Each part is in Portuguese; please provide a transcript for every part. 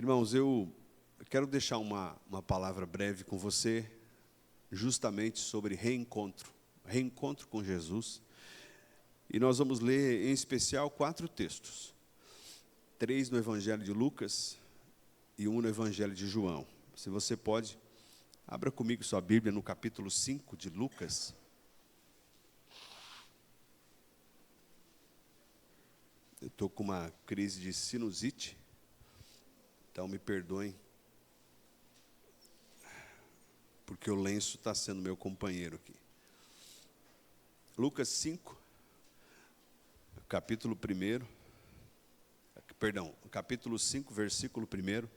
Irmãos, eu quero deixar uma palavra breve com você, justamente sobre reencontro com Jesus. E nós vamos ler, em especial, 4 textos. 3 no Evangelho de Lucas e 1 no Evangelho de João. Se você pode, abra comigo sua Bíblia no capítulo 5 de Lucas. Eu estou com uma crise de sinusite, então me perdoem, porque o lenço está sendo meu companheiro aqui. Lucas 5, capítulo 5, versículo 1,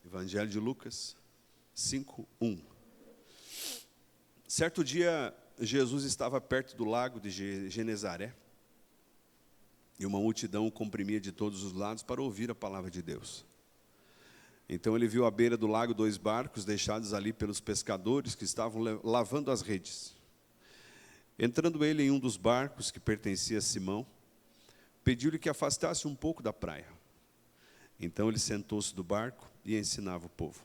Evangelho de Lucas 5, 1. Certo dia, Jesus estava perto do lago de Genezaré, e uma multidão o comprimia de todos os lados para ouvir a palavra de Deus. Então ele viu à beira do lago 2 barcos deixados ali pelos pescadores que estavam lavando as redes. Entrando ele em um dos barcos que pertencia a Simão, pediu-lhe que afastasse um pouco da praia. Então ele sentou-se do barco e ensinava o povo.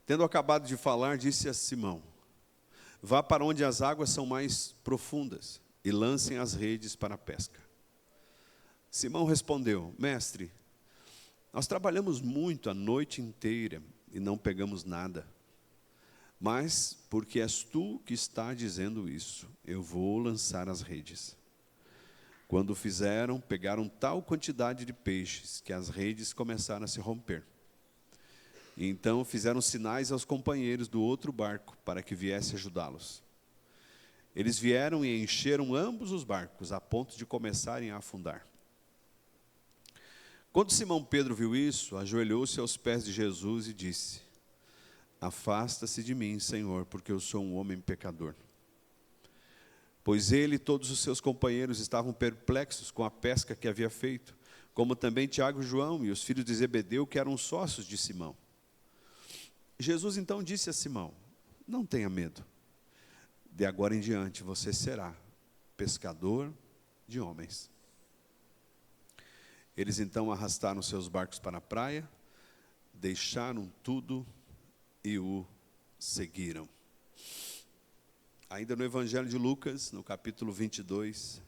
Tendo acabado de falar, disse a Simão: vá para onde as águas são mais profundas e lancem as redes para a pesca. Simão respondeu: mestre, nós trabalhamos muito a noite inteira e não pegamos nada. Mas, porque és tu que está dizendo isso, eu vou lançar as redes. Quando o fizeram, pegaram tal quantidade de peixes que as redes começaram a se romper. E então fizeram sinais aos companheiros do outro barco para que viesse ajudá-los. Eles vieram e encheram ambos os barcos, a ponto de começarem a afundar. Quando Simão Pedro viu isso, ajoelhou-se aos pés de Jesus e disse: afasta-se de mim, Senhor, porque eu sou um homem pecador. Pois ele e todos os seus companheiros estavam perplexos com a pesca que havia feito, como também Tiago e João e os filhos de Zebedeu, que eram sócios de Simão. Jesus então disse a Simão: não tenha medo, de agora em diante você será pescador de homens. Eles então arrastaram seus barcos para a praia, deixaram tudo e o seguiram. Ainda no Evangelho de Lucas, no capítulo 22,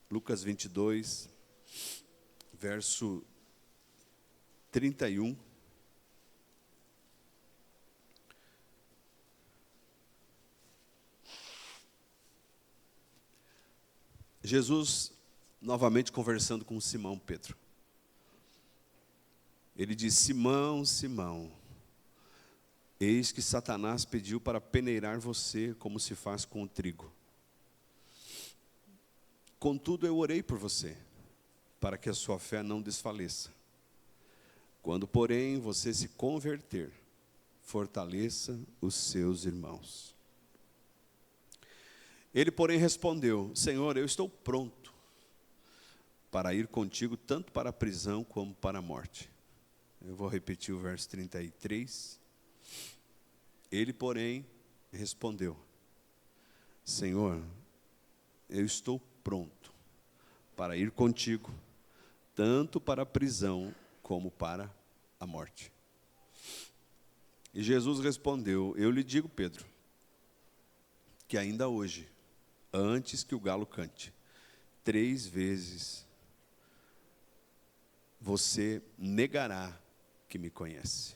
Lucas 22, verso 31. Jesus, novamente conversando com Simão Pedro. Ele diz: Simão, Simão, eis que Satanás pediu para peneirar você como se faz com o trigo. Contudo, eu orei por você, para que a sua fé não desfaleça. Quando, porém, você se converter, fortaleça os seus irmãos. Ele, porém, respondeu: Senhor, eu estou pronto para ir contigo, tanto para a prisão como para a morte. Eu vou repetir o verso 33. Ele, porém, respondeu: Senhor, eu estou pronto para ir contigo, tanto para a prisão como para a morte. E Jesus respondeu: eu lhe digo, Pedro, que ainda hoje, antes que o galo cante, 3 vezes você negará que me conhece.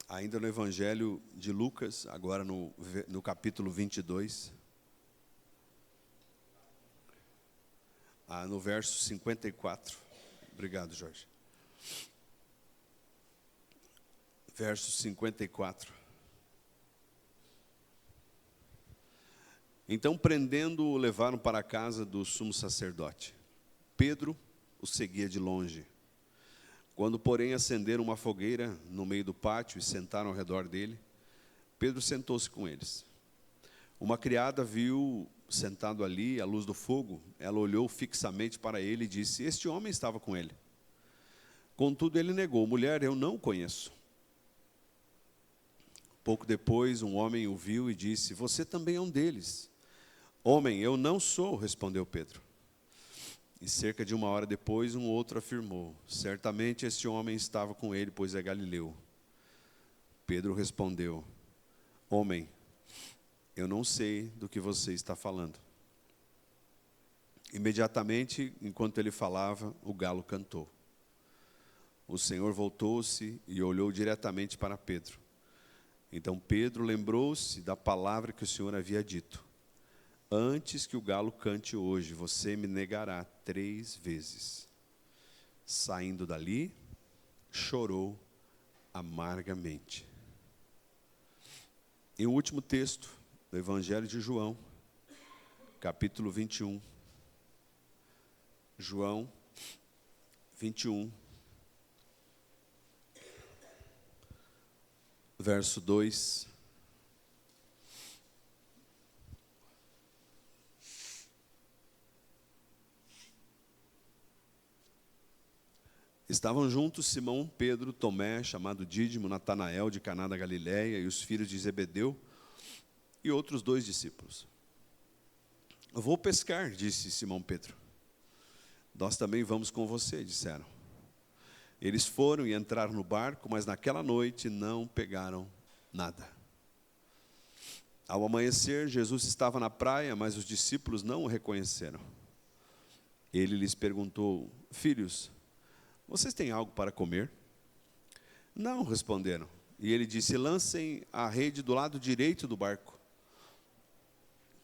Ainda no Evangelho de Lucas, agora no capítulo 22, no verso 54. Obrigado, Jorge. Verso 54. Então, prendendo-o, levaram para a casa do sumo sacerdote. Pedro o seguia de longe. Quando, porém, acenderam uma fogueira no meio do pátio e sentaram ao redor dele, Pedro sentou-se com eles. Uma criada viu sentado ali à luz do fogo. Ela olhou fixamente para ele e disse: este homem estava com ele. Contudo, ele negou: mulher, eu não o conheço. Pouco depois, um homem o viu e disse: você também é um deles. Homem, eu não sou, respondeu Pedro. E cerca de 1 hora depois, um outro afirmou: certamente este homem estava com ele, pois é galileu. Pedro respondeu: homem, eu não sei do que você está falando. Imediatamente, enquanto ele falava, o galo cantou. O Senhor voltou-se e olhou diretamente para Pedro. Então Pedro lembrou-se da palavra que o Senhor havia dito: antes que o galo cante hoje, você me negará 3 vezes. Saindo dali, chorou amargamente. E o último texto do Evangelho de João, capítulo 21. João 21, verso 2. Estavam juntos Simão, Pedro, Tomé, chamado Dídimo, Natanael de Caná da Galileia, e os filhos de Zebedeu, e outros 2 discípulos. Eu vou pescar, disse Simão Pedro. Nós também vamos com você, disseram. Eles foram e entraram no barco, mas naquela noite não pegaram nada. Ao amanhecer, Jesus estava na praia, mas os discípulos não o reconheceram. Ele lhes perguntou: filhos, vocês têm algo para comer? Não, responderam. E ele disse: lancem a rede do lado direito do barco,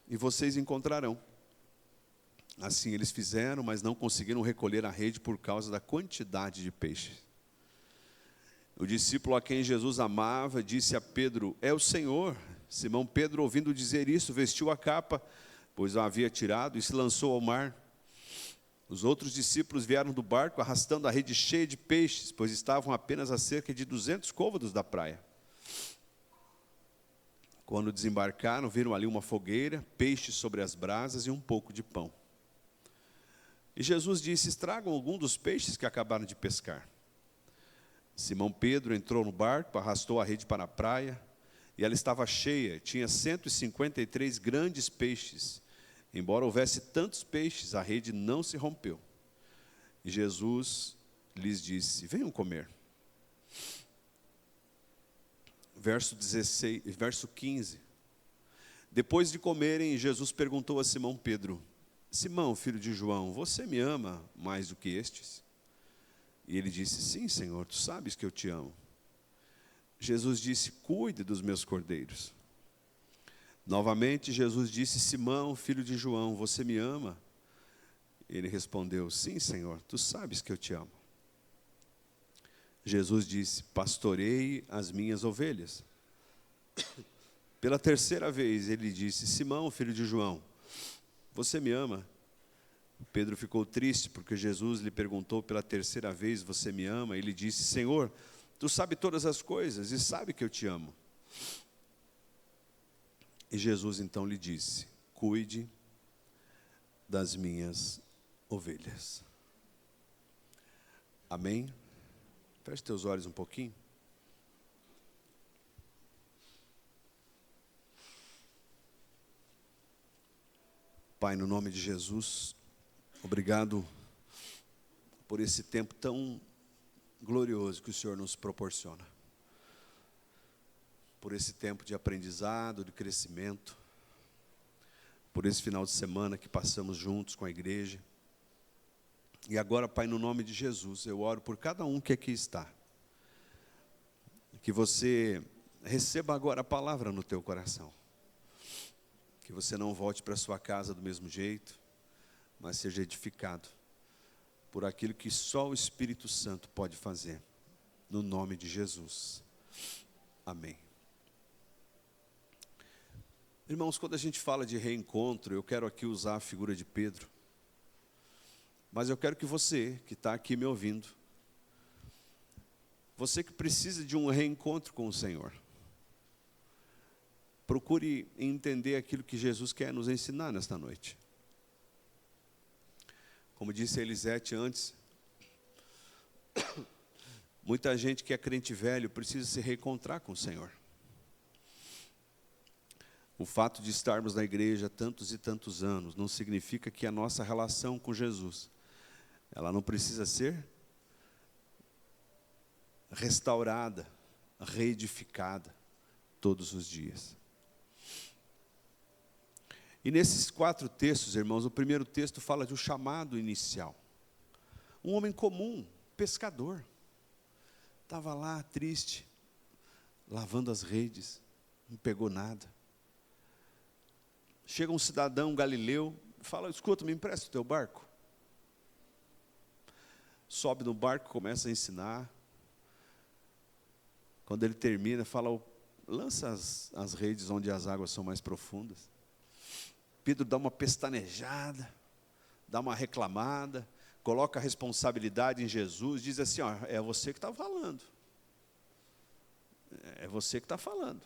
e vocês encontrarão. Assim eles fizeram, mas não conseguiram recolher a rede por causa da quantidade de peixes. O discípulo a quem Jesus amava disse a Pedro: é o Senhor. Simão Pedro, ouvindo dizer isso, vestiu a capa, pois a havia tirado, e se lançou ao mar. Os outros discípulos vieram do barco arrastando a rede cheia de peixes, pois estavam apenas a cerca de 200 côvados da praia. Quando desembarcaram, viram ali uma fogueira, peixes sobre as brasas e um pouco de pão. E Jesus disse: tragam algum dos peixes que acabaram de pescar. Simão Pedro entrou no barco, arrastou a rede para a praia, e ela estava cheia, tinha 153 grandes peixes. Embora houvesse tantos peixes, a rede não se rompeu. E Jesus lhes disse: venham comer. Verso 15. Depois de comerem, Jesus perguntou a Simão Pedro: Simão, filho de João, você me ama mais do que estes? E ele disse: sim, Senhor, tu sabes que eu te amo. Jesus disse: cuide dos meus cordeiros. Novamente Jesus disse: Simão, filho de João, você me ama? Ele respondeu: sim, Senhor, tu sabes que eu te amo. Jesus disse: pastorei as minhas ovelhas. Pela 3ª vez ele disse: Simão, filho de João, você me ama? Pedro ficou triste porque Jesus lhe perguntou pela 3ª vez: você me ama? Ele disse: Senhor, tu sabes todas as coisas e sabe que eu te amo. E Jesus então lhe disse: cuide das minhas ovelhas. Amém? Feche teus olhos um pouquinho. Pai, no nome de Jesus, obrigado por esse tempo tão glorioso que o Senhor nos proporciona. Por esse tempo de aprendizado, de crescimento, por esse final de semana que passamos juntos com a igreja. E agora, Pai, no nome de Jesus, eu oro por cada um que aqui está. Que você receba agora a palavra no teu coração. Que você não volte para a sua casa do mesmo jeito, mas seja edificado por aquilo que só o Espírito Santo pode fazer. No nome de Jesus. Amém. Irmãos, quando a gente fala de reencontro, eu quero aqui usar a figura de Pedro. Mas eu quero que você, que está aqui me ouvindo, você que precisa de um reencontro com o Senhor, procure entender aquilo que Jesus quer nos ensinar nesta noite. Como disse a Elisete antes, muita gente que é crente velho precisa se reencontrar com o Senhor. O fato de estarmos na igreja há tantos e tantos anos não significa que a nossa relação com Jesus ela não precisa ser restaurada, reedificada todos os dias. E nesses 4 textos, irmãos, o primeiro texto fala de um chamado inicial. Um homem comum, pescador, estava lá triste, lavando as redes, não pegou nada. Chega um cidadão galileu, fala: escuta, me empresta o teu barco. Sobe no barco, começa a ensinar. Quando ele termina, fala: lança as redes onde as águas são mais profundas. Pedro dá uma pestanejada, dá uma reclamada, coloca a responsabilidade em Jesus, diz assim: ó, é você que está falando. É você que está falando.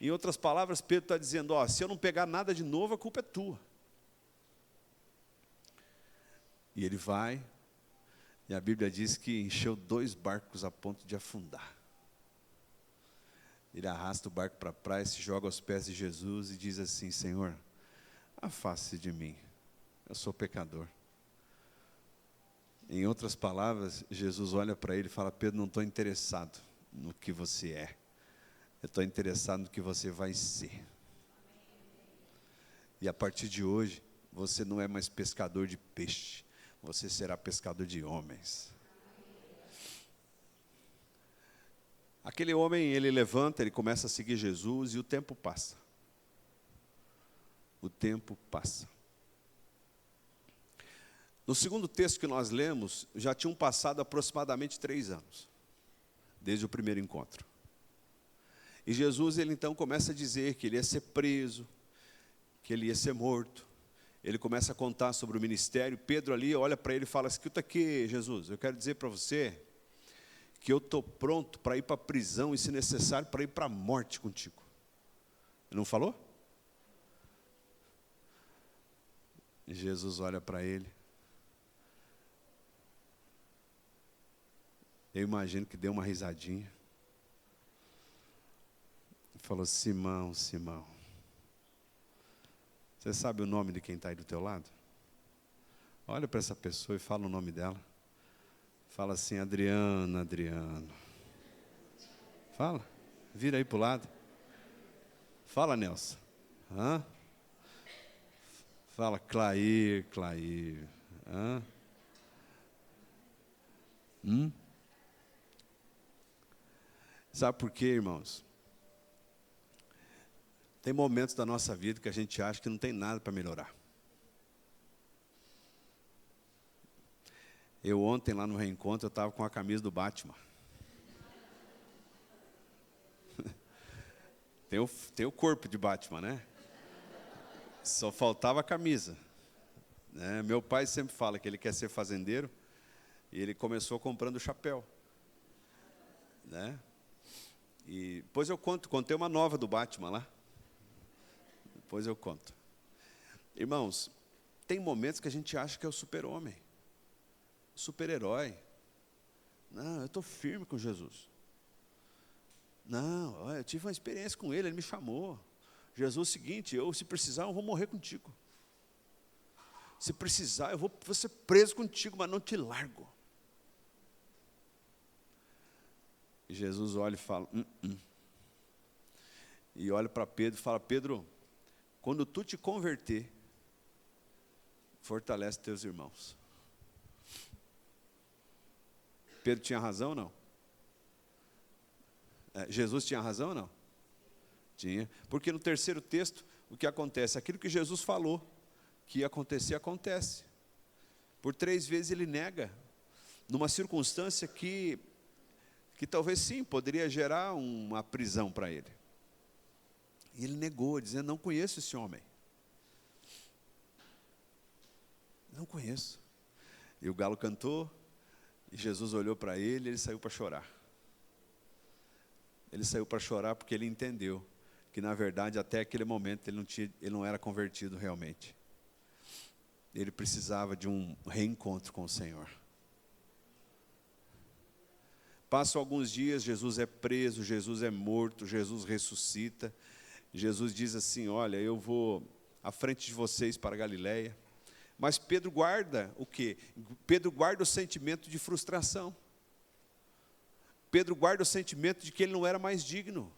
Em outras palavras, Pedro está dizendo: ó, se eu não pegar nada de novo, a culpa é tua. E ele vai, e a Bíblia diz que encheu 2 barcos a ponto de afundar. Ele arrasta o barco para a praia, se joga aos pés de Jesus e diz assim: Senhor, afaste-se de mim, eu sou pecador. Em outras palavras, Jesus olha para ele e fala: Pedro, não estou interessado no que você é, eu estou interessado no que você vai ser. E a partir de hoje, você não é mais pescador de peixe, você será pescador de homens. Aquele homem, ele levanta, ele começa a seguir Jesus e o tempo passa. O tempo passa. No segundo texto que nós lemos, já tinham passado aproximadamente 3 anos, desde o primeiro encontro. E Jesus, ele então começa a dizer que ele ia ser preso, que ele ia ser morto. Ele começa a contar sobre o ministério. Pedro ali olha para ele e fala: escuta aqui, Jesus, eu quero dizer para você que eu estou pronto para ir para a prisão e, se necessário, para ir para a morte contigo. Ele não falou? E Jesus olha para ele. Eu imagino que deu uma risadinha. E falou: Simão, Simão, você sabe o nome de quem está aí do teu lado? Olha para essa pessoa e fala o nome dela. Fala assim: Adriano, Adriano. Fala, vira aí para o lado. Fala, Nelson. Hã? Fala, Clair, Clair. Hã? Sabe por quê, irmãos? Tem momentos da nossa vida que a gente acha que não tem nada para melhorar. Eu ontem, lá no reencontro, eu estava com a camisa do Batman. Tem o corpo de Batman, né? Só faltava a camisa. Né? Meu pai sempre fala que ele quer ser fazendeiro, e ele começou comprando chapéu. Né? E depois eu contei uma nova do Batman lá. Depois eu conto. Irmãos, tem momentos que a gente acha que é o super-homem, super-herói. Não, eu estou firme com Jesus. Não, eu tive uma experiência com ele me chamou. Jesus, é o seguinte, se precisar, eu vou morrer contigo. Se precisar, eu vou ser preso contigo, mas não te largo. E Jesus olha e fala: E olha para Pedro e fala: Pedro, quando tu te converter, fortalece teus irmãos. Pedro tinha razão ou não? Jesus tinha razão ou não? Tinha. Porque no terceiro texto, o que acontece? Aquilo que Jesus falou que ia acontecer, acontece. Por 3 vezes ele nega, numa circunstância que talvez sim, poderia gerar uma prisão para ele. E ele negou, dizendo: não conheço esse homem. Não conheço. E o galo cantou, e Jesus olhou para ele, e ele saiu para chorar. Ele saiu para chorar porque ele entendeu que, na verdade, até aquele momento ele não era convertido realmente. Ele precisava de um reencontro com o Senhor. Passam alguns dias, Jesus é preso, Jesus é morto, Jesus ressuscita. Jesus diz assim: olha, eu vou à frente de vocês para a Galileia, Mas Pedro guarda o quê? Pedro guarda o sentimento de frustração. Pedro guarda o sentimento de que ele não era mais digno.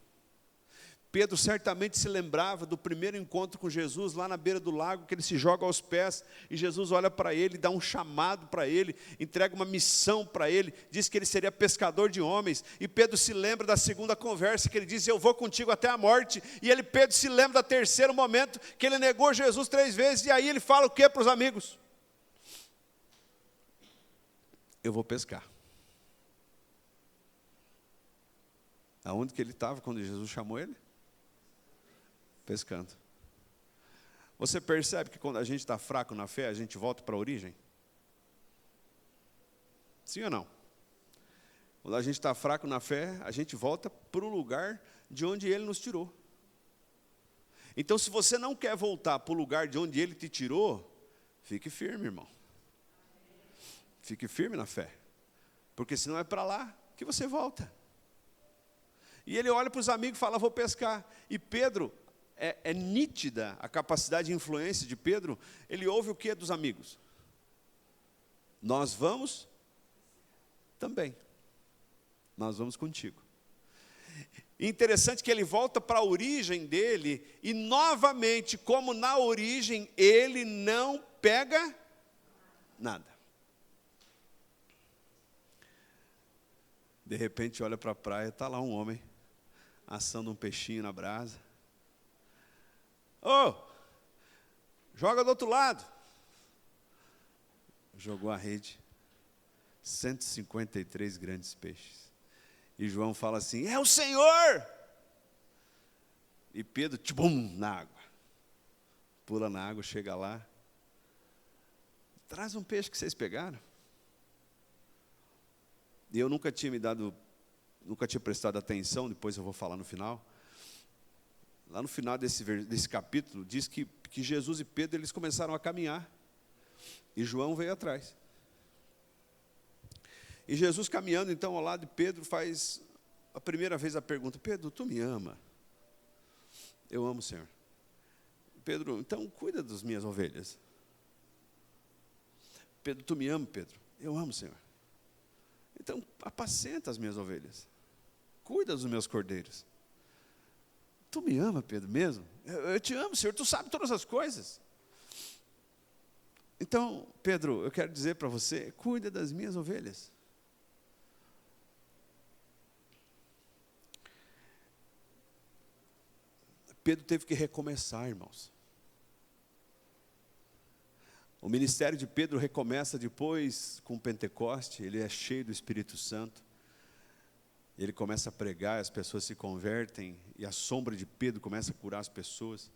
Pedro certamente se lembrava do primeiro encontro com Jesus, lá na beira do lago, que ele se joga aos pés, e Jesus olha para ele, dá um chamado para ele, entrega uma missão para ele, diz que ele seria pescador de homens, e Pedro se lembra da segunda conversa, que ele diz, eu vou contigo até a morte, e Pedro se lembra do terceiro momento, que ele negou Jesus 3 vezes, e aí ele fala o que para os amigos? Eu vou pescar. Aonde que ele estava quando Jesus chamou ele? Pescando. Você percebe que quando a gente está fraco na fé, a gente volta para a origem? Sim ou não? Quando a gente está fraco na fé, a gente volta para o lugar de onde Ele nos tirou. Então, se você não quer voltar para o lugar de onde Ele te tirou, fique firme, irmão. Fique firme na fé. Porque senão é para lá que você volta. E ele olha para os amigos e fala, vou pescar. E Pedro, é nítida a capacidade de influência de Pedro. Ele ouve o que dos amigos? Nós vamos também. Nós vamos contigo. Interessante que ele volta para a origem dele, e novamente, como na origem, ele não pega nada. De repente olha para a praia, está lá um homem, assando um peixinho na brasa. Ô, joga do outro lado. Jogou a rede, 153 grandes peixes. E João fala assim, é o Senhor! E Pedro, tchum, na água. Pula na água, chega lá. Traz um peixe que vocês pegaram. E eu nunca tinha prestado atenção, depois eu vou falar no final. Lá no final desse capítulo, diz que Jesus e Pedro, eles começaram a caminhar. E João veio atrás. E Jesus caminhando, então, ao lado de Pedro, faz a primeira vez a pergunta, Pedro, tu me ama? Eu amo o Senhor. Pedro, então, cuida das minhas ovelhas. Pedro, tu me ama, Pedro? Eu amo o Senhor. Então, apacenta as minhas ovelhas. Cuida dos meus cordeiros. Tu me ama, Pedro, mesmo? Eu te amo, Senhor, tu sabe todas as coisas. Então, Pedro, eu quero dizer para você, cuida das minhas ovelhas. Pedro teve que recomeçar, irmãos. O ministério de Pedro recomeça depois com o Pentecoste, ele é cheio do Espírito Santo. Ele começa a pregar, as pessoas se convertem, e a sombra de Pedro começa a curar as pessoas.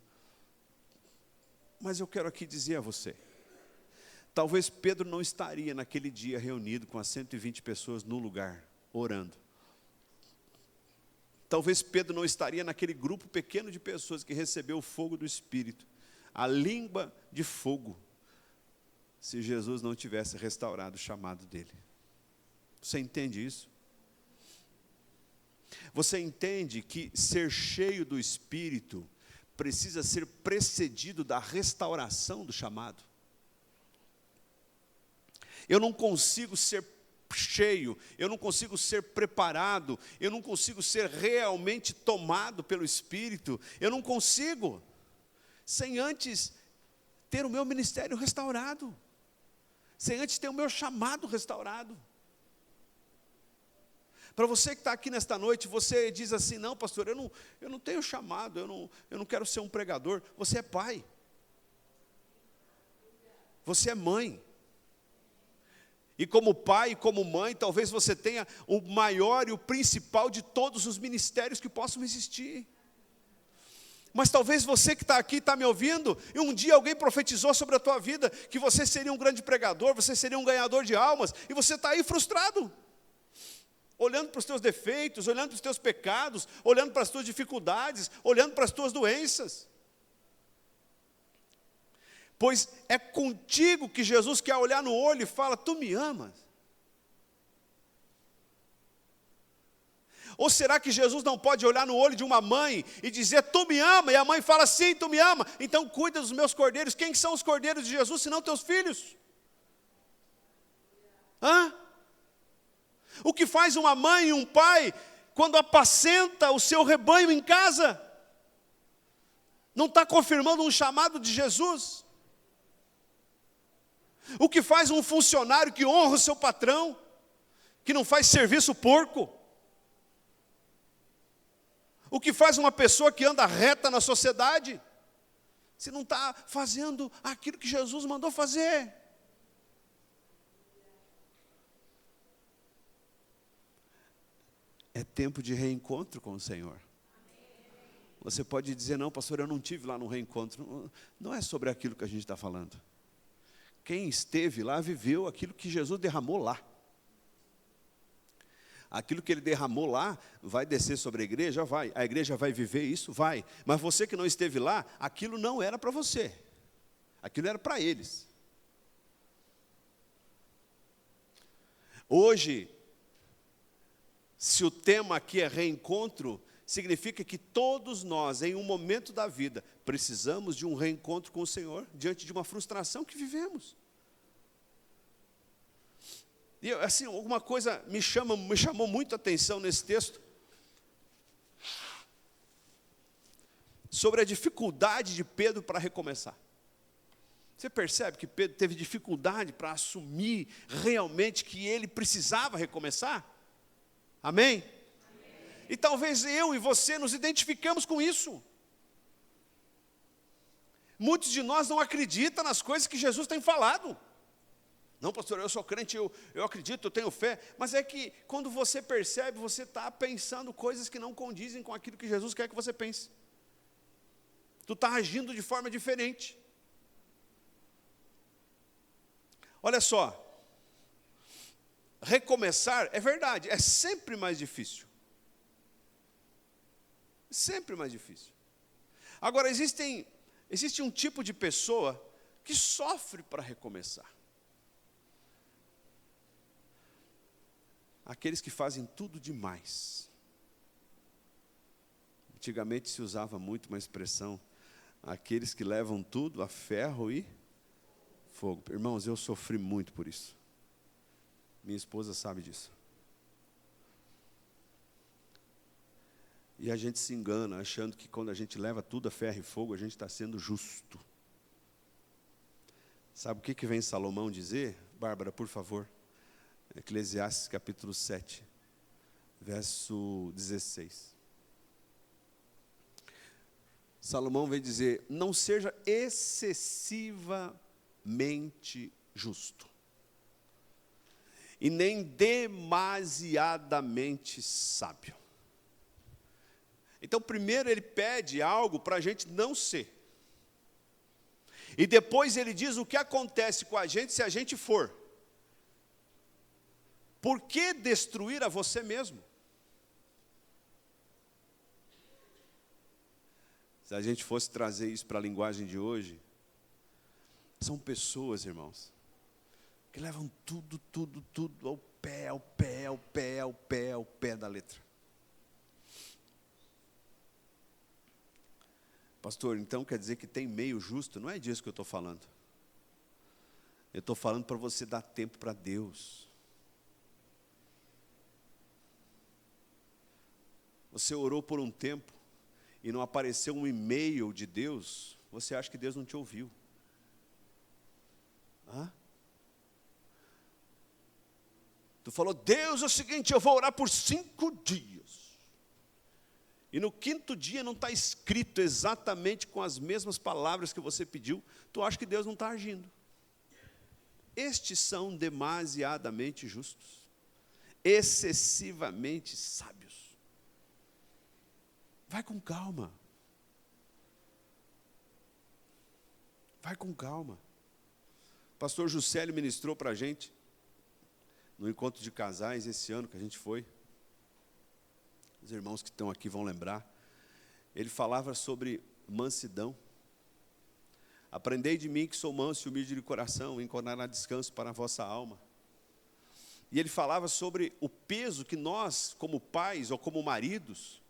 Mas eu quero aqui dizer a você, talvez Pedro não estaria naquele dia reunido com as 120 pessoas no lugar, orando. Talvez Pedro não estaria naquele grupo pequeno de pessoas que recebeu o fogo do Espírito, a língua de fogo, se Jesus não tivesse restaurado o chamado dele. Você entende isso? Você entende que ser cheio do Espírito precisa ser precedido da restauração do chamado? Eu não consigo ser cheio, eu não consigo ser preparado, eu não consigo ser realmente tomado pelo Espírito, eu não consigo, sem antes ter o meu ministério restaurado, sem antes ter o meu chamado restaurado. Para você que está aqui nesta noite, você diz assim, não pastor, eu não tenho chamado, eu não quero ser um pregador. Você é pai, você é mãe, e como pai e como mãe, talvez você tenha o maior e o principal de todos os ministérios que possam existir. Mas talvez você que está aqui, está me ouvindo, e um dia alguém profetizou sobre a tua vida, que você seria um grande pregador, você seria um ganhador de almas, e você está aí frustrado, olhando para os teus defeitos, olhando para os teus pecados, olhando para as tuas dificuldades, olhando para as tuas doenças. Pois é contigo que Jesus quer olhar no olho e fala, tu me amas? Ou será que Jesus não pode olhar no olho de uma mãe e dizer, tu me ama? E a mãe fala, sim, tu me ama. Então cuida dos meus cordeiros. Quem são os cordeiros de Jesus, senão teus filhos? O que faz uma mãe e um pai quando apacenta o seu rebanho em casa? Não está confirmando um chamado de Jesus? O que faz um funcionário que honra o seu patrão, que não faz serviço porco? O que faz uma pessoa que anda reta na sociedade, se não está fazendo aquilo que Jesus mandou fazer? É tempo de reencontro com o Senhor. Você pode dizer, não, pastor, eu não tive lá no reencontro. Não é sobre aquilo que a gente está falando. Quem esteve lá, viveu aquilo que Jesus derramou lá. Aquilo que Ele derramou lá, vai descer sobre a igreja? Vai. A igreja vai viver isso? Vai. Mas você que não esteve lá, aquilo não era para você. Aquilo era para eles. Hoje, se o tema aqui é reencontro, significa que todos nós, em um momento da vida, precisamos de um reencontro com o Senhor, diante de uma frustração que vivemos. E assim, alguma coisa me chamou muito a atenção nesse texto, sobre a dificuldade de Pedro para recomeçar. Você percebe que Pedro teve dificuldade para assumir realmente que ele precisava recomeçar? Amém? E talvez eu e você nos identificamos com isso. Muitos de nós não acreditam nas coisas que Jesus tem falado. Não, pastor, eu sou crente, eu acredito, eu tenho fé. Mas é que quando você percebe, você está pensando coisas que não condizem com aquilo que Jesus quer que você pense. Tu está agindo de forma diferente. Olha só. Recomeçar, é verdade, é sempre mais difícil. Sempre mais difícil. Agora, existe um tipo de pessoa que sofre para recomeçar. Aqueles que fazem tudo demais. Antigamente se usava muito uma expressão, aqueles que levam tudo a ferro e fogo. Irmãos, eu sofri muito por isso. Minha esposa sabe disso. E a gente se engana, achando que quando a gente leva tudo a ferro e fogo, a gente está sendo justo. Sabe o que vem Salomão dizer? Bárbara, por favor. Eclesiastes capítulo 7, verso 16. Salomão vem dizer, não seja excessivamente justo. E nem demasiadamente sábio. Então, primeiro ele pede algo para a gente não ser. E depois ele diz o que acontece com a gente se a gente for. Por que destruir a você mesmo? Se a gente fosse trazer isso para a linguagem de hoje, são pessoas, irmãos, que levam tudo ao pé da letra. Pastor, então quer dizer que tem meio justo? Não é disso que eu estou falando. Eu estou falando para você dar tempo para Deus. Você orou por um tempo e não apareceu um e-mail de Deus, você acha que Deus não te ouviu. Tu falou, Deus, é o seguinte, eu vou orar por 5 dias. E no 5º dia não está escrito exatamente com as mesmas palavras que você pediu, tu acha que Deus não está agindo. Estes são demasiadamente justos, excessivamente sábios. Vai com calma. Vai com calma. O pastor Juscelio ministrou para a gente, no encontro de casais esse ano que a gente foi. Os irmãos que estão aqui vão lembrar. Ele falava sobre mansidão. Aprendei de mim que sou manso e humilde de coração, encontrará descanso para a vossa alma. E ele falava sobre o peso que nós, como pais ou como maridos,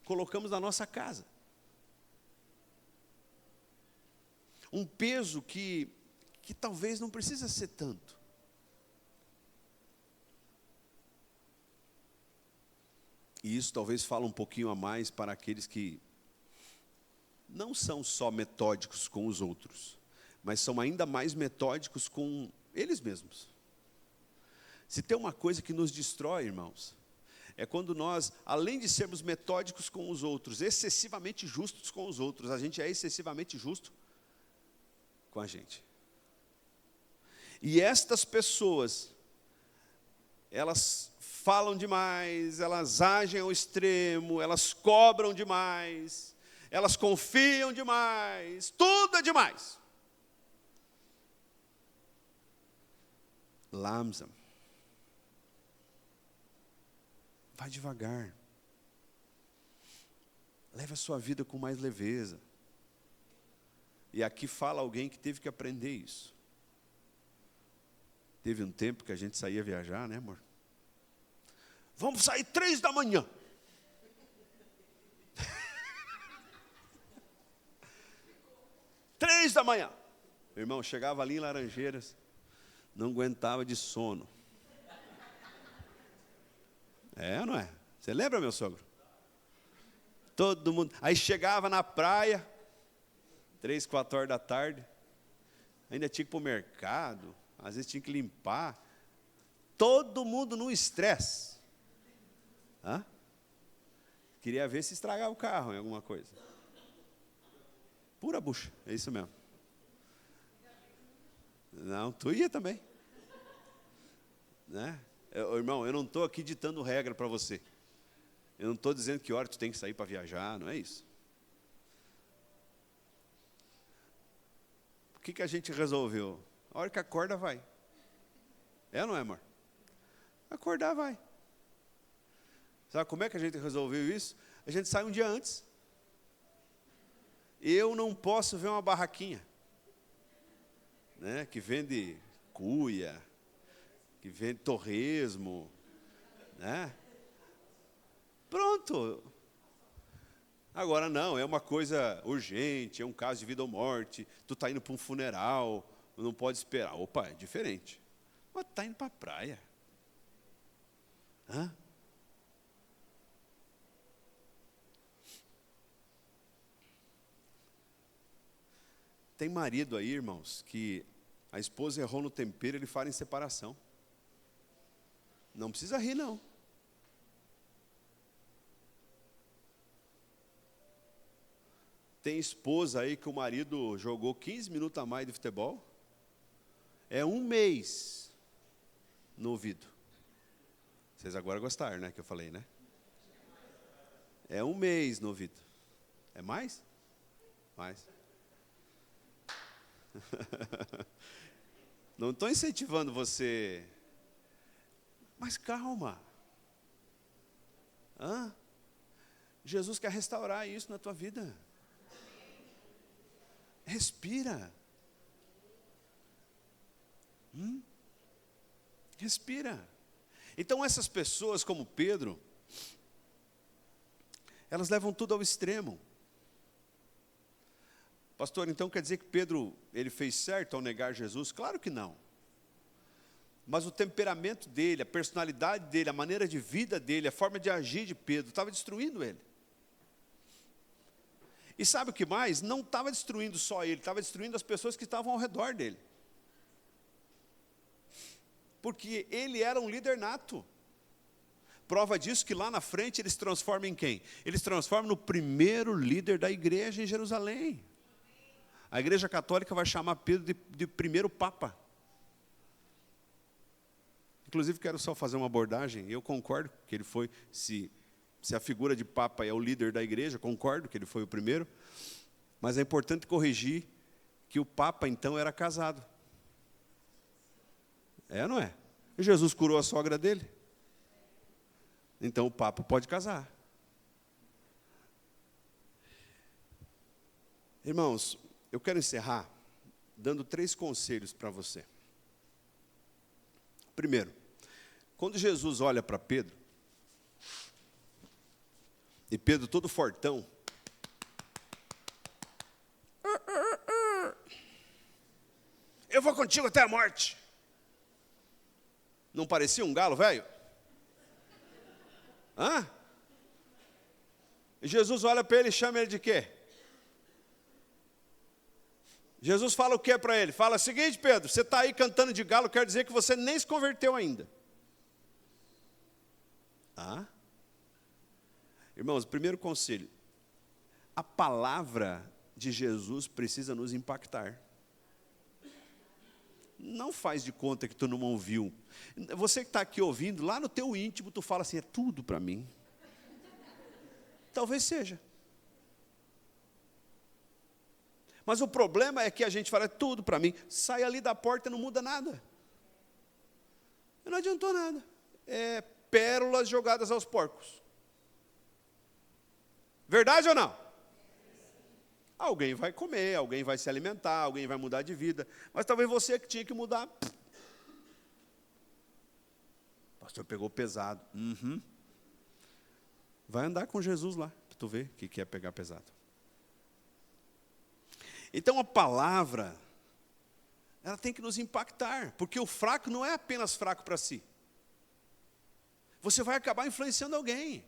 colocamos na nossa casa. Um peso que talvez não precisa ser tanto. E isso talvez fala um pouquinho a mais para aqueles que não são só metódicos com os outros, mas são ainda mais metódicos com eles mesmos. Se tem uma coisa que nos destrói, irmãos, é quando nós, além de sermos metódicos com os outros, excessivamente justos com os outros, a gente é excessivamente justo com a gente. E estas pessoas, elas falam demais, elas agem ao extremo, elas cobram demais, elas confiam demais, tudo é demais. Lamsam. Vai devagar. Leve a sua vida com mais leveza. E aqui fala alguém que teve que aprender isso. Teve um tempo que a gente saía viajar, né, amor? Vamos sair 3 da manhã. Três da manhã. Meu irmão, chegava ali em Laranjeiras, não aguentava de sono. É ou não é? Você lembra, meu sogro? Todo mundo. Aí chegava na praia, 3, 4 horas da tarde, ainda tinha que ir para o mercado, às vezes tinha que limpar. Todo mundo no estresse. Queria ver se estragava o carro em alguma coisa. Pura bucha, é isso mesmo. Não, tu ia também. Né? Irmão, eu não estou aqui ditando regra para você. Eu não estou dizendo que hora tu tem que sair para viajar, não é isso. O que a gente resolveu? A hora que acorda, vai. É ou não é, amor? Acordar, vai. Sabe como é que a gente resolveu isso? A gente sai um dia antes. Eu não posso ver uma barraquinha, né, que vende cuia, que vende torresmo, né? Pronto. Agora não, é uma coisa urgente, é um caso de vida ou morte, tu está indo para um funeral, não pode esperar. Opa, é diferente. Mas está indo para a praia. Tem marido aí, irmãos, que a esposa errou no tempero, ele fala em separação. Não precisa rir, não. Tem esposa aí que o marido jogou 15 minutos a mais de futebol. É 1 mês no ouvido. Vocês agora gostaram, né, que eu falei, né? É 1 mês no ouvido. É mais? Mais. Não estou incentivando você. Mas calma. Jesus quer restaurar isso na tua vida. Respira. Respira. Então essas pessoas como Pedro, elas levam tudo ao extremo. Pastor, então quer dizer que Pedro, ele fez certo ao negar Jesus? Claro que não. Mas o temperamento dele, a personalidade dele, a maneira de vida dele, a forma de agir de Pedro, estava destruindo ele. E sabe o que mais? Não estava destruindo só ele, estava destruindo as pessoas que estavam ao redor dele. Porque ele era um líder nato. Prova disso que lá na frente ele se transforma em quem? Ele se transforma no primeiro líder da igreja em Jerusalém. A igreja católica vai chamar Pedro de primeiro papa. Inclusive quero só fazer uma abordagem, eu concordo que ele foi, se a figura de papa é o líder da igreja, concordo que ele foi o primeiro, mas é importante corrigir que o papa então era casado. É ou não é? Jesus curou a sogra dele. Então o papa pode casar. Irmãos, eu quero encerrar dando 3 conselhos para você. Primeiro, Quando Jesus olha para Pedro, e Pedro todo fortão, eu vou contigo até a morte. Não parecia um galo, velho? Hã? E Jesus olha para ele e chama ele de quê? Jesus fala o que para ele? Fala: seguinte, Pedro, você está aí cantando de galo, quer dizer que você nem se converteu ainda. Ah? Irmãos, primeiro conselho: a palavra de Jesus precisa nos impactar. Não faz de conta que tu não ouviu. Você que está aqui ouvindo, lá no teu íntimo, tu fala assim: é tudo para mim. Talvez seja. Mas o problema é que a gente fala: é tudo para mim. Sai ali da porta e não muda nada. Não adiantou nada. É pérolas jogadas aos porcos. Verdade ou não? Alguém vai comer, alguém vai se alimentar, alguém vai mudar de vida. Mas talvez você que tinha que mudar. O pastor pegou pesado. Uhum. Vai andar com Jesus lá, para tu ver o que é pegar pesado. Então a palavra, ela tem que nos impactar. Porque o fraco não é apenas fraco para si. Você vai acabar influenciando alguém.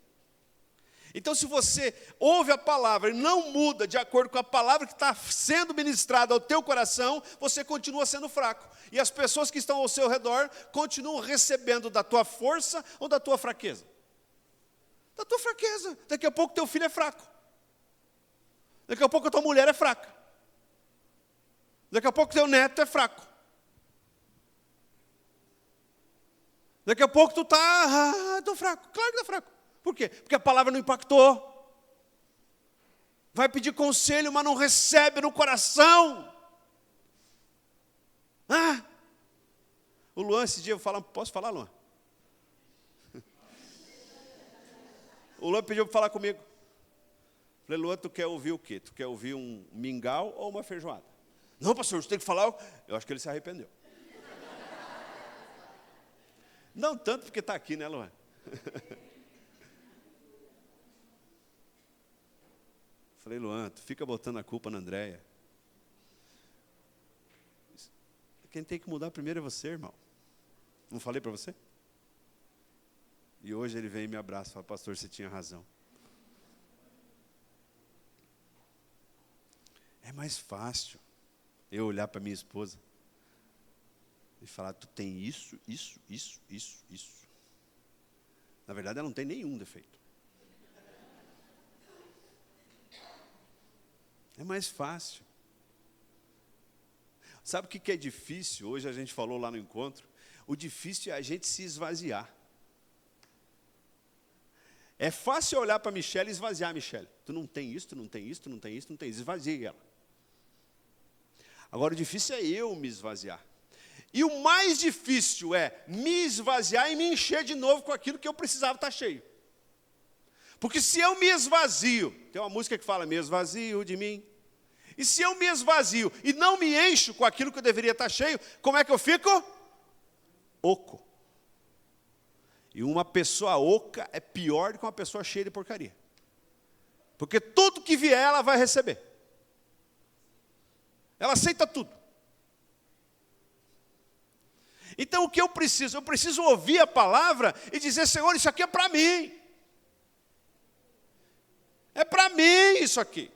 Então, se você ouve a palavra e não muda de acordo com a palavra que está sendo ministrada ao teu coração, você continua sendo fraco. E as pessoas que estão ao seu redor continuam recebendo da tua força ou da tua fraqueza. Da tua fraqueza. Daqui a pouco teu filho é fraco. Daqui a pouco a tua mulher é fraca. Daqui a pouco teu neto é fraco. Daqui a pouco tu está, estou fraco. Claro que está fraco. Por quê? Porque a palavra não impactou. Vai pedir conselho, mas não recebe no coração. O Luan, esse dia, posso falar, Luan? O Luan pediu para falar comigo. Falei: Luan, tu quer ouvir o quê? Tu quer ouvir um mingau ou uma feijoada? Não, pastor, você tem que falar. Eu acho que ele se arrependeu. Não tanto porque está aqui, né, Luan? Falei: Luan, tu fica botando a culpa na Andréia. Quem tem que mudar primeiro é você, irmão. Não falei para você? E hoje ele vem e me abraça e fala: pastor, você tinha razão. É mais fácil eu olhar para minha esposa e falar: tu tem isso, isso, isso, isso, isso. Na verdade, ela não tem nenhum defeito. É mais fácil. Sabe o que é difícil? Hoje a gente falou lá no encontro. O difícil é a gente se esvaziar. É fácil olhar para a Michelle e esvaziar a Michelle. Tu não tem isso, tu não tem isso, tu não tem isso, tu não tem isso. Esvaziei ela. Agora o difícil é eu me esvaziar. E o mais difícil é me esvaziar e me encher de novo com aquilo que eu precisava estar cheio. Porque se eu me esvazio, tem uma música que fala: me esvazio de mim. E se eu me esvazio e não me encho com aquilo que eu deveria estar cheio, como é que eu fico? Oco. E uma pessoa oca é pior do que uma pessoa cheia de porcaria. Porque tudo que vier ela vai receber. Ela aceita tudo. Então o que eu preciso? Eu preciso ouvir a palavra e dizer: Senhor, isso aqui é para mim. É para mim isso aqui.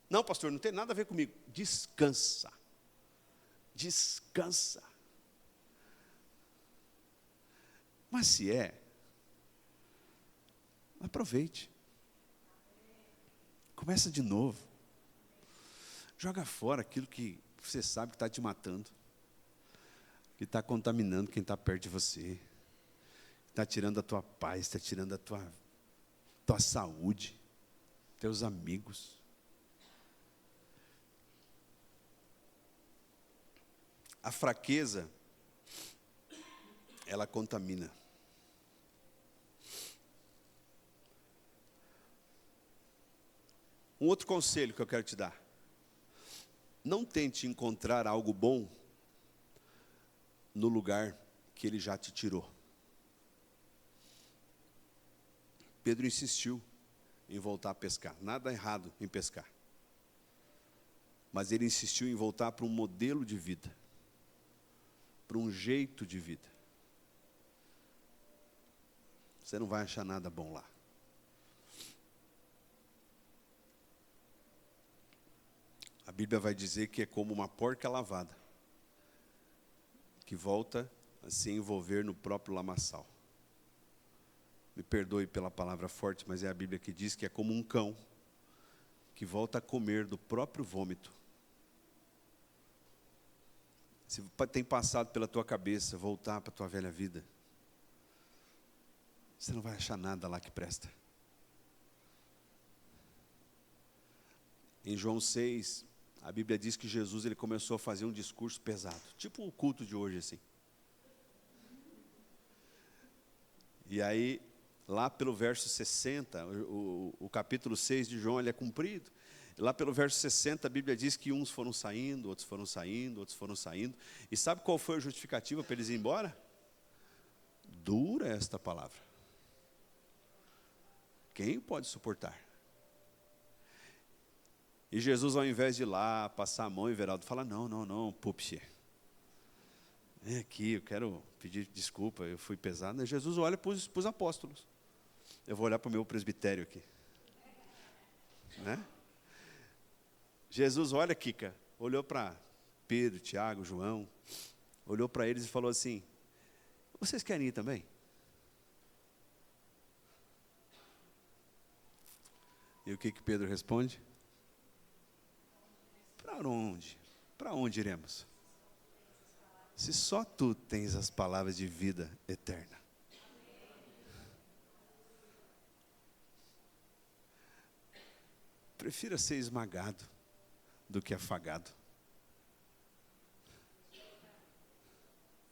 Não, pastor, não tem nada a ver comigo. Descansa. Descansa. Mas se é, aproveite. Começa de novo. Joga fora aquilo que você sabe que está te matando. Que está contaminando quem está perto de você. Está tirando a tua paz, está tirando a tua saúde. Teus amigos. A fraqueza, ela contamina. Um outro conselho que eu quero te dar. Não tente encontrar algo bom no lugar que ele já te tirou. Pedro insistiu em voltar a pescar. Nada errado em pescar. Mas ele insistiu em voltar para um modelo de vida, para um jeito de vida. Você não vai achar nada bom lá. A Bíblia vai dizer que é como uma porca lavada, que volta a se envolver no próprio lamaçal. Me perdoe pela palavra forte, mas é a Bíblia que diz que é como um cão que volta a comer do próprio vômito. Se tem passado pela tua cabeça voltar para a tua velha vida, você não vai achar nada lá que presta. Em João 6, a Bíblia diz que Jesus ele começou a fazer um discurso pesado, tipo o culto de hoje assim. E aí, lá pelo verso 60, o capítulo 6 de João ele é cumprido. Lá pelo verso 60, a Bíblia diz que uns foram saindo, outros foram saindo, outros foram saindo. E sabe qual foi a justificativa para eles ir embora? Dura esta palavra. Quem pode suportar? E Jesus, ao invés de ir lá, passar a mão em Everaldo, fala, não, pupche. Vem aqui, eu quero pedir desculpa, eu fui pesado. Jesus olha para os apóstolos. Eu vou olhar para o meu presbitério aqui. Né? Jesus, olha, Kika, olhou para Pedro, Tiago, João, olhou para eles e falou assim, vocês querem ir também? E o que Pedro responde? Para onde? Para onde iremos? Se só tu tens as palavras de vida eterna. Prefira ser esmagado do que afagado.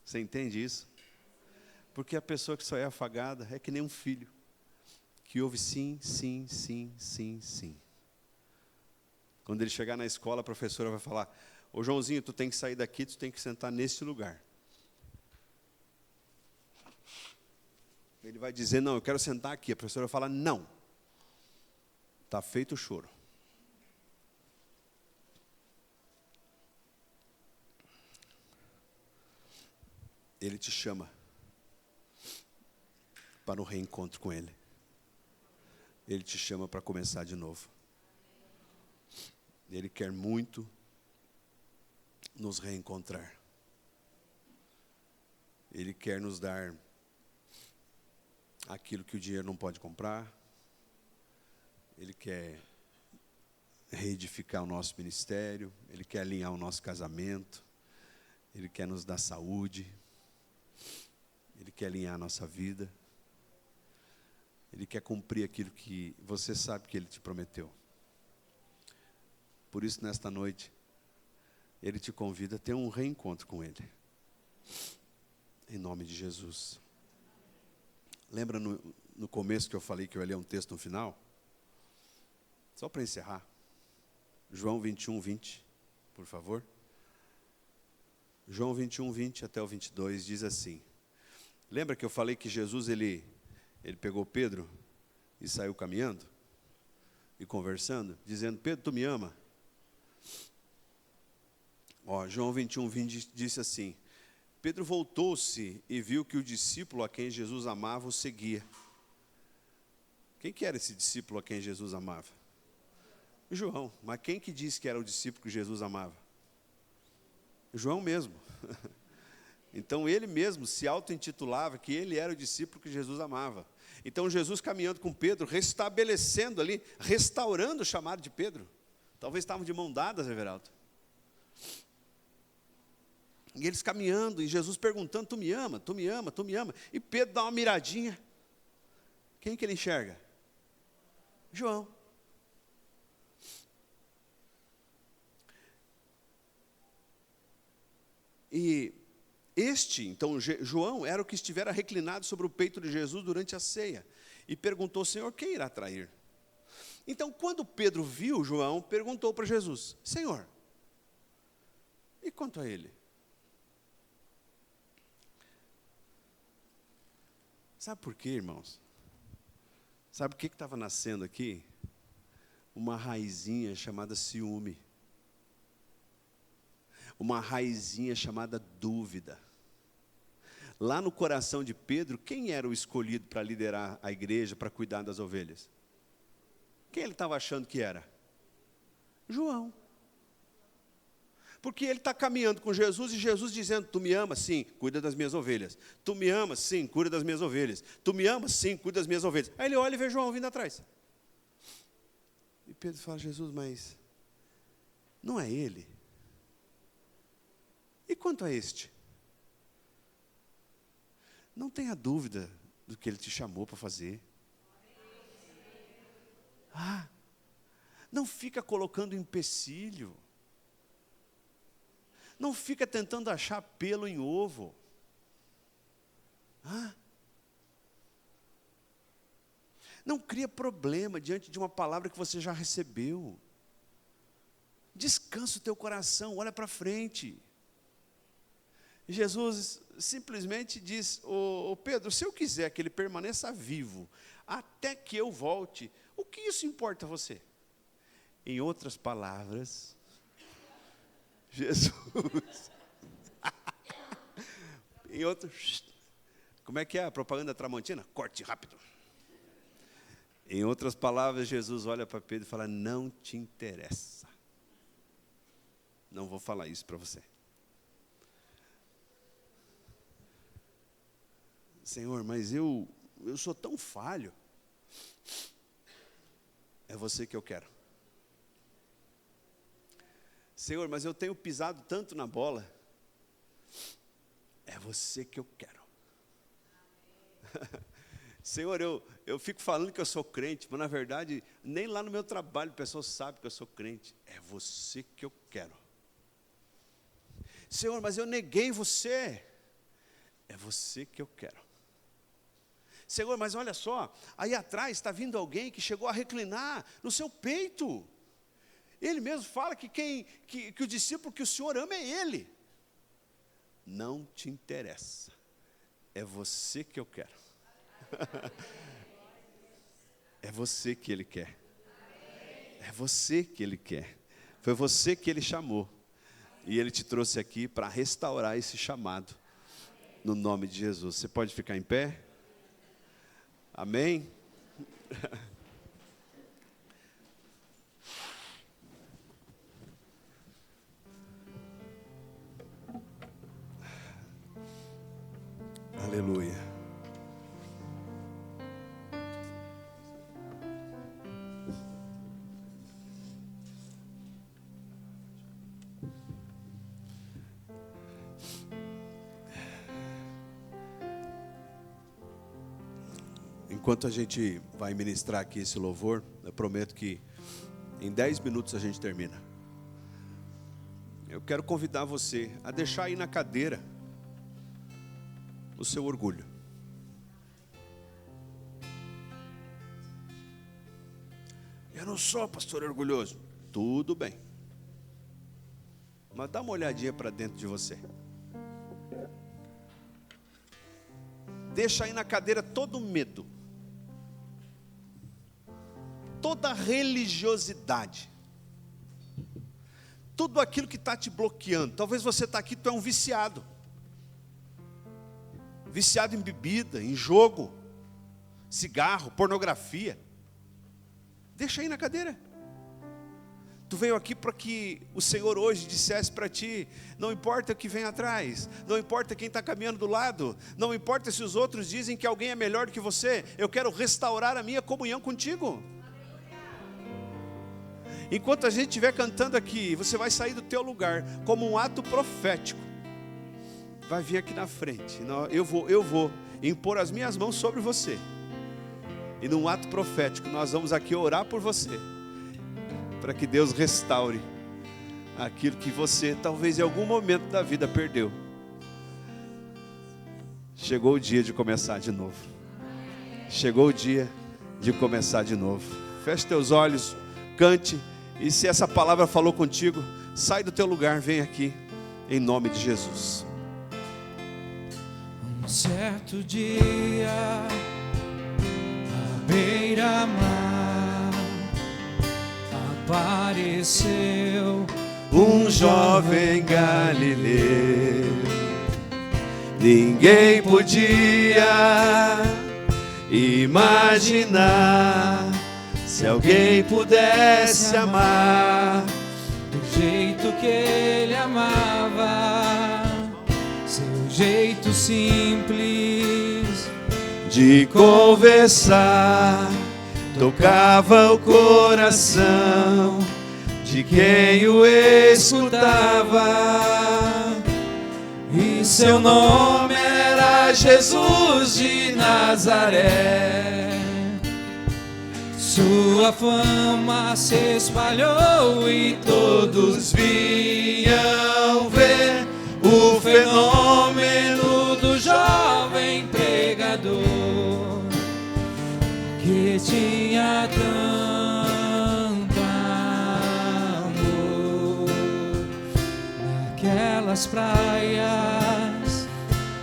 Você entende isso? Porque a pessoa que só é afagada é que nem um filho, que ouve sim, sim, sim, sim, sim. Quando ele chegar na escola, a professora vai falar, ô Joãozinho, tu tem que sair daqui, tu tem que sentar nesse lugar. Ele vai dizer, não, eu quero sentar aqui. A professora vai falar, não. Está feito o choro. Ele te chama para um reencontro com Ele. Ele te chama para começar de novo. Ele quer muito nos reencontrar. Ele quer nos dar aquilo que o dinheiro não pode comprar. Ele quer reedificar o nosso ministério. Ele quer alinhar o nosso casamento. Ele quer nos dar saúde. Ele quer alinhar a nossa vida. Ele quer cumprir aquilo que você sabe que Ele te prometeu. Por isso, nesta noite, Ele te convida a ter um reencontro com Ele. Em nome de Jesus. Lembra no começo que eu falei que eu ia ler um texto no final? Só para encerrar. João 21, 20, por favor. João 21, 20 até o 22 diz assim. Lembra que eu falei que Jesus, ele pegou Pedro e saiu caminhando? E conversando, dizendo, Pedro, tu me ama? João 21, 20 disse assim, Pedro voltou-se e viu que o discípulo a quem Jesus amava o seguia. Quem que era esse discípulo a quem Jesus amava? João. Mas quem que disse que era o discípulo que Jesus amava? João mesmo. Então ele mesmo se auto-intitulava que ele era o discípulo que Jesus amava. Então Jesus caminhando com Pedro, restabelecendo ali, restaurando o chamado de Pedro. Talvez estavam de mão dadas, Everaldo. E eles caminhando, e Jesus perguntando, tu me ama, tu me ama, tu me ama. E Pedro dá uma miradinha. Quem que ele enxerga? João. E então, João era o que estivera reclinado sobre o peito de Jesus durante a ceia. E perguntou, Senhor, quem irá trair? Então, quando Pedro viu João, perguntou para Jesus, Senhor, e quanto a ele? Sabe por quê, irmãos? Sabe o que estava nascendo aqui? Uma raizinha chamada ciúme. Uma raizinha chamada dúvida. Lá no coração de Pedro, quem era o escolhido para liderar a igreja, para cuidar das ovelhas? Quem ele estava achando que era? João. Porque ele está caminhando com Jesus e Jesus dizendo: tu me amas? Sim, cuida das minhas ovelhas. Tu me amas? Sim, cuida das minhas ovelhas. Tu me amas? Sim, cuida das minhas ovelhas. Aí ele olha e vê João vindo atrás. E Pedro fala: Jesus, mas não é ele? E quanto a este? Não tenha dúvida do que ele te chamou para fazer. Não fica colocando empecilho. Não fica tentando achar pelo em ovo. Não cria problema diante de uma palavra que você já recebeu. Descansa o teu coração, olha para frente. E Jesus simplesmente diz: ô Pedro, se eu quiser que ele permaneça vivo até que eu volte, o que isso importa a você? Em outras palavras, Jesus, como é que é a propaganda tramontina? Corte rápido. Em outras palavras, Jesus olha para Pedro e fala: não te interessa. Não vou falar isso para você. Senhor, mas eu sou tão falho. É você que eu quero. Senhor, mas eu tenho pisado tanto na bola. É você que eu quero. Senhor, eu fico falando que eu sou crente, mas na verdade, nem lá no meu trabalho o pessoal sabe que eu sou crente. É você que eu quero. Senhor, mas eu neguei você. É você que eu quero. Senhor, mas olha só, aí atrás está vindo alguém que chegou a reclinar no seu peito. Ele mesmo fala que o discípulo que o Senhor ama é ele. Não te interessa. É você que eu quero. É você que ele quer. É você que ele quer. Foi você que ele chamou. E ele te trouxe aqui para restaurar esse chamado. No nome de Jesus. Você pode ficar em pé? Amém? Aleluia. Enquanto a gente vai ministrar aqui esse louvor, eu prometo que em 10 minutos a gente termina. Eu quero convidar você a deixar aí na cadeira o seu orgulho. Eu não sou, pastor, orgulhoso. Tudo bem. Mas dá uma olhadinha para dentro de você. Deixa aí na cadeira todo o medo. Toda religiosidade. Tudo aquilo que está te bloqueando. Talvez você está aqui, tu é um viciado. Viciado em bebida, em jogo, cigarro, pornografia. Deixa aí na cadeira. Tu veio aqui para que o Senhor hoje dissesse para ti: não importa o que vem atrás, não importa quem está caminhando do lado, não importa se os outros dizem que alguém é melhor do que você, eu quero restaurar a minha comunhão contigo. Enquanto a gente estiver cantando aqui, você vai sair do teu lugar como um ato profético. Vai vir aqui na frente. Eu vou impor as minhas mãos sobre você. E num ato profético, nós vamos aqui orar por você. Para que Deus restaure aquilo que você, talvez em algum momento da vida, perdeu. Chegou o dia de começar de novo. Chegou o dia de começar de novo. Feche teus olhos, cante. E se essa palavra falou contigo, sai do teu lugar, vem aqui, em nome de Jesus. Um certo dia, beira-mar apareceu um jovem galileu. Ninguém podia imaginar, se alguém pudesse amar do jeito que ele amava, seu jeito simples de conversar, tocava o coração de quem o escutava. E seu nome era Jesus de Nazaré. Sua fama se espalhou e todos vinham ver o fenômeno do jovem pregador, que tinha tanto amor. Naquelas praias,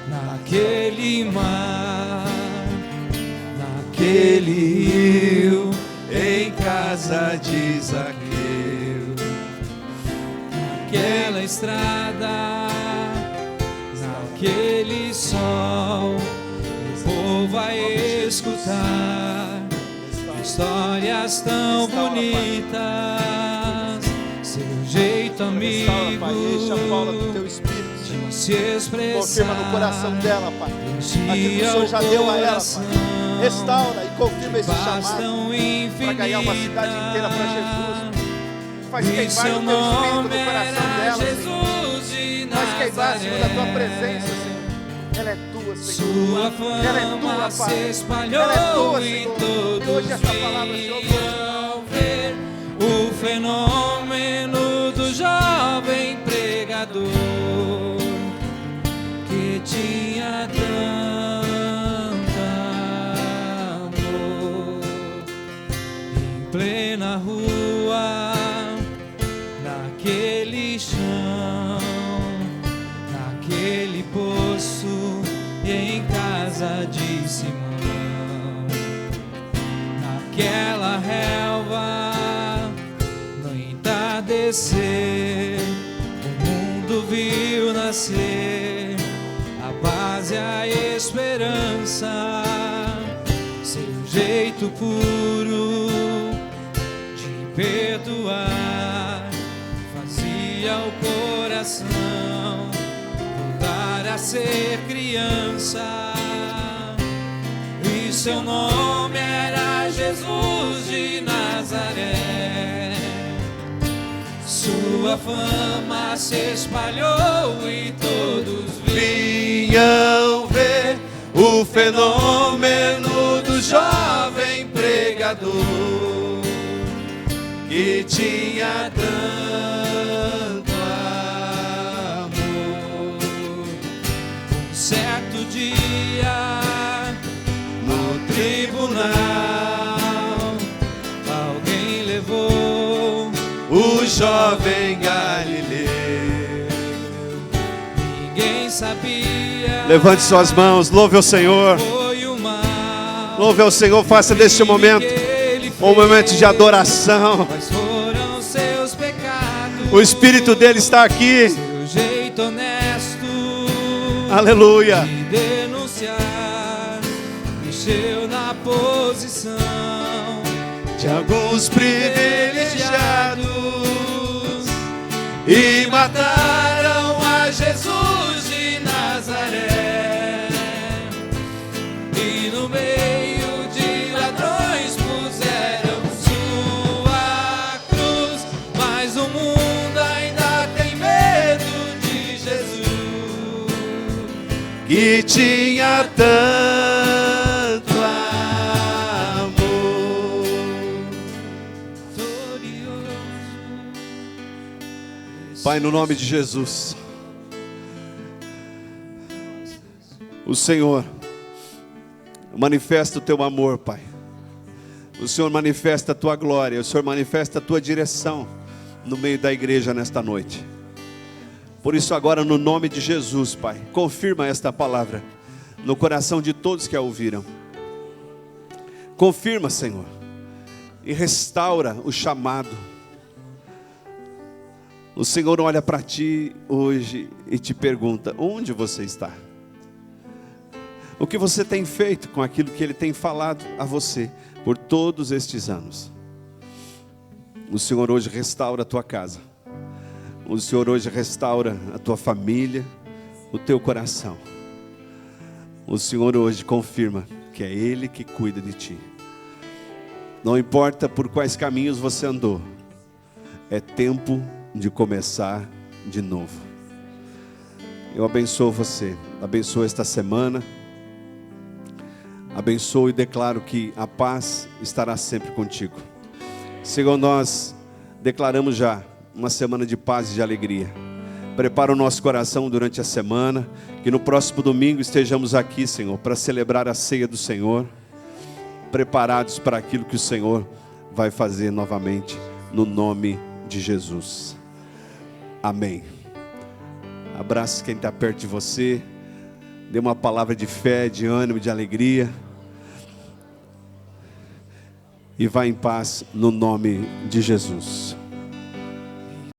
naquele mar, naquele rio, em casa de Zaqueu, naquela estrada, naquele sol, o povo a escutar histórias tão bonitas, seu jeito amigo de se expressar. Confirma no coração dela, Pai, aquilo que o Senhor já deu a ela, Pai. Restaura e confirma esse chamado para ganhar uma cidade inteira para Jesus. Faz queimar o teu espírito no coração dela, Senhor. Faz queimar, Senhor, da tua presença, Senhor. Ela é tua, Senhor. Ela é tua, Pai. Ela é tua, Senhor. E hoje essa palavra, Senhor, ver o fenômeno do jovem pregador, que tinha tanto amor. Em plena rua, naquele chão, naquele poço e em casa de Simão, naquela relva, no entardecer, o mundo viu nascer a paz e a esperança. Seu jeito puro de perdoar fazia o coração voltar a ser criança. E seu nome era Jesus de Nazaré. Sua fama se espalhou e todos vinham ver o fenômeno do jovem pregador, que tinha tanto amor. Um certo dia, no tribunal, alguém levou o jovem Galileu. Ninguém sabia. Levante suas mãos, louve ao Senhor. Louve ao Senhor, faça deste momento um momento de adoração. O Espírito dele está aqui. Seu jeito honesto, aleluia, de denunciar, mexeu na posição de alguns privilegiados e mataram a Jesus de Nazaré. E no meio de ladrões puseram sua cruz, mas o mundo ainda tem medo de Jesus, que tinha tanto amor. Pai, no nome de Jesus, o Senhor manifesta o teu amor, Pai. O Senhor manifesta a tua glória, o Senhor manifesta a tua direção no meio da igreja nesta noite. Por isso agora, no nome de Jesus, Pai, confirma esta palavra no coração de todos que a ouviram. Confirma, Senhor, e restaura o chamado. O Senhor olha para ti hoje e te pergunta: onde você está? O que você tem feito com aquilo que Ele tem falado a você por todos estes anos? O Senhor hoje restaura a tua casa. O Senhor hoje restaura a tua família, o teu coração. O Senhor hoje confirma que é Ele que cuida de ti. Não importa por quais caminhos você andou, é tempo de começar de novo. Eu abençoo você, abençoo esta semana, abençoo e declaro que a paz estará sempre contigo. Senhor, nós declaramos já uma semana de paz e de alegria. Prepara o nosso coração durante a semana, que no próximo domingo estejamos aqui, Senhor, para celebrar a ceia do Senhor, preparados para aquilo que o Senhor vai fazer novamente, no nome de Jesus. Amém. Abrace quem está perto de você, dê uma palavra de fé, de ânimo, de alegria, e vá em paz no nome de Jesus.